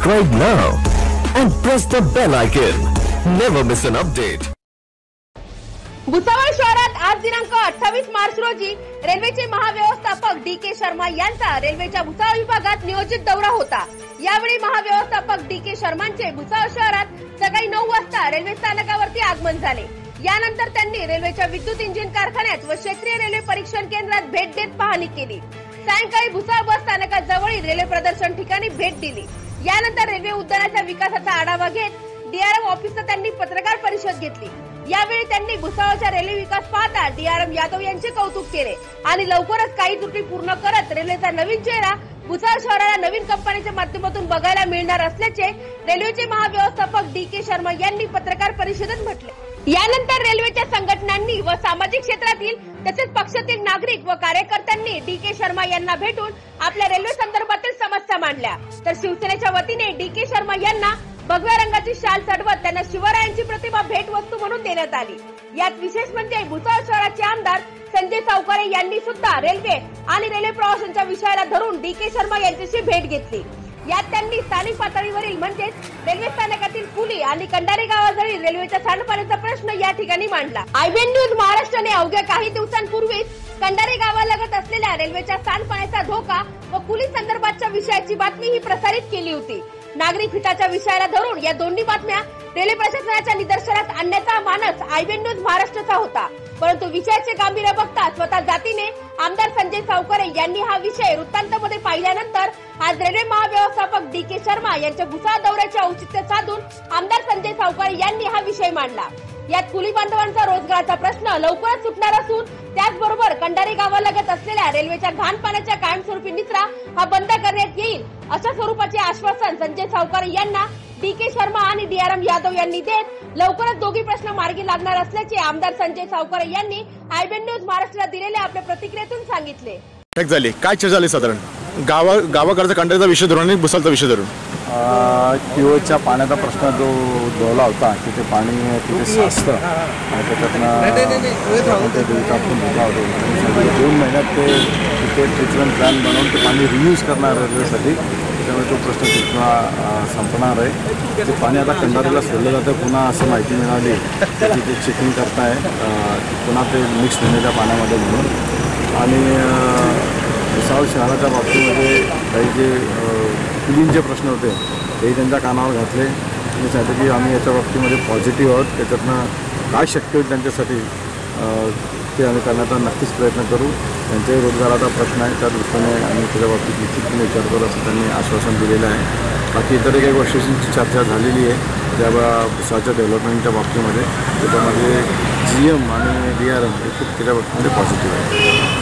Subscribe now and press the bell icon. Never miss an update. Bhusawal शहरात आज दिनांक 28 मार्च रोजी रेल्वेचे महाव्यवस्थापक डी.के. शर्मा यांचा रेल्वेच्या भुसावळ विभागात नियोजित दौरा होता। यावेळी महाव्यवस्थापक डी.के. शर्मांचे भुसावळ शहरात सकाळी 9 वाजता रेल्वे स्थानकावरती आगमन झाले। यानंतर त्यांनी रेल्वेच्या विद्युत इंजिन कारखान्यात व क्षेत्रीय रेल्वे परीक्षण केंद्रात भेट देत पाहणी केली। सायंकाळी भुसावळ बस स्थानकाजवळील रेल्वे प्रदर्शन ठिकाणी भेट दिली। यानंतर रेल्वे उद्यानाच्या विकासाचा आढावा घेत डीआरएम ऑफिसला त्यांनी पत्रकार परिषद घेतली। यावेळी त्यांनी भुसावळच्या रेल्वे विकास पाहता डीआरएम यादव यांचे कौतुक केले आणि लवकरच काही त्रुटी पूर्ण करत रेल्वेचा नवीन चेहरा भुसावळ शहराला नवीन कंपनीच्या माध्यमातून बघायला मिळणार असल्याचे रेल्वेचे महाव्यवस्थापक डी.के. शर्मा यांनी पत्रकार परिषदेत म्हटले। यानंतर रेल्वेच्या संघटनांनी व सामाजिक क्षेत्रातील तसेच पक्षातील नागरिक व कार्यकर्त्यांनी डी.के. शर्मा यांना भेटून आपल्या रेल्वे संदर्भातील समस्या मांडल्या। तर शिवसेनेच्या वतीने डी.के. शर्मा यांना भगव्या रंगाची शाल चढवत त्यांना शिवरायांची प्रतिमा भेट वस्तू म्हणून देण्यात आली। यात विशेष म्हणजे भुसावळ शहराचे आमदार संजय सावकारे यांनी सुद्धा रेल्वे आणि रेल्वे प्रवाशांच्या विषयाला धरून डी.के. शर्मा यांच्याशी भेट घेतली। यात त्यांनी स्थानिक पातळीवरील म्हणजेच रेल्वे स्थानकातील कुली आणि कंडारी गावाजवळील रेल्वेच्या सांडपाण्याचा प्रश्न या ठिकाणी मांडला। IBN न्यूज महाराष्ट्राने अवघ्या काही दिवसांपूर्वीच कंडारी गावालगत असलेल्या रेल्वेच्या सांडपाण्याचा धोका व कुली संदर्भातच्या विषयाची बातमी ही प्रसारित केली होती। नागरिक हिताच्या विषयाला धरून या दोन्ही बातम्या रेल्वे प्रशासनाच्या निदर्शनास आणण्याचा मानस IBN न्यूज महाराष्ट्राचा होता, परंतु विषयाचे गांभीर्य बघता स्वतः जातीने आमदार संजय सावकारे यांनी हा विषय वृत्तांतामध्ये पाहिल्यानंतर आज रेल्वे महाव्यवस्थापक डी.के. शर्मा यांच्या भुसावळ दौऱ्याचे औचित्य साधून आमदार संजय सावकारे यांनी हा विषय मांडला। यात कुली बांधवांचा रोजगाराचा प्रश्न लवकरच सुटणार असून त्याचबरोबर कंडारी गावालगत असलेल्या रेल्वेच्या घाण पाण्याच्या कायमस्वरूपी निचरा हा बंद करण्यात येईल अशा स्वरूपाचे आश्वासन संजय सावकारे यांना डी.के. शर्मा आणि डीआरएम यादव यांनी देत लवकरच दोघी प्रश्न मार्गी लागणार असल्याचे आमदार संजय सावकारे यांनी IBN न्यूज महाराष्ट्राला दिलेल्या आपल्या प्रतिक्रियेतून सांगितले। झाली काय चर्चा झाली साधारण गावाकडचा कंडारीचा विषय धरून आणि भुसावळचा विषय धरून किओच्या पाण्याचा प्रश्न जो उद्भवला होता, तिथे पाणी तिथे साचतं आणि त्याच्यातनं धोका होतो। 2 महिन्यात ते तिथे ट्रीटमेंट प्लॅन बनवून ते पाणी रियूज करणार रेल्वेसाठी, त्याच्यामुळे तो प्रश्न तिथं संपणार आहे। ते पाणी आता कंडारीला सोडलं जातं। पुन्हा असं माहिती मिळाली की ते चेकिंग करताय पुन्हा ते मिक्स होण्याच्या पाण्यामध्ये म्हणून। आणि भुसावळ शहराच्या बाबतीमध्ये काही जे क्लीनचे प्रश्न होते तेही त्यांच्या कानावर घातले। मी सांगतो की आम्ही याच्या बाबतीमध्ये पॉझिटिव्ह आहोत। त्याच्यातनं काय शक्य होईल त्यांच्यासाठी ते आम्ही करण्याचा नक्कीच प्रयत्न करू। त्यांच्याही रोजगाराचा प्रश्न आहे, त्या दृष्टीने आम्ही त्याच्या बाबतीत निश्चितपणे विचार करू असं त्यांनी आश्वासन दिलेलं आहे। बाकी इतर काही गोष्टींची चर्चा झालेली आहे त्या भुसावळच्या डेव्हलपमेंटच्या बाबतीमध्ये, त्याच्यामध्ये GM आणि DRM हे खूप त्याच्या बाबतीमध्ये पॉझिटिव्ह आहे।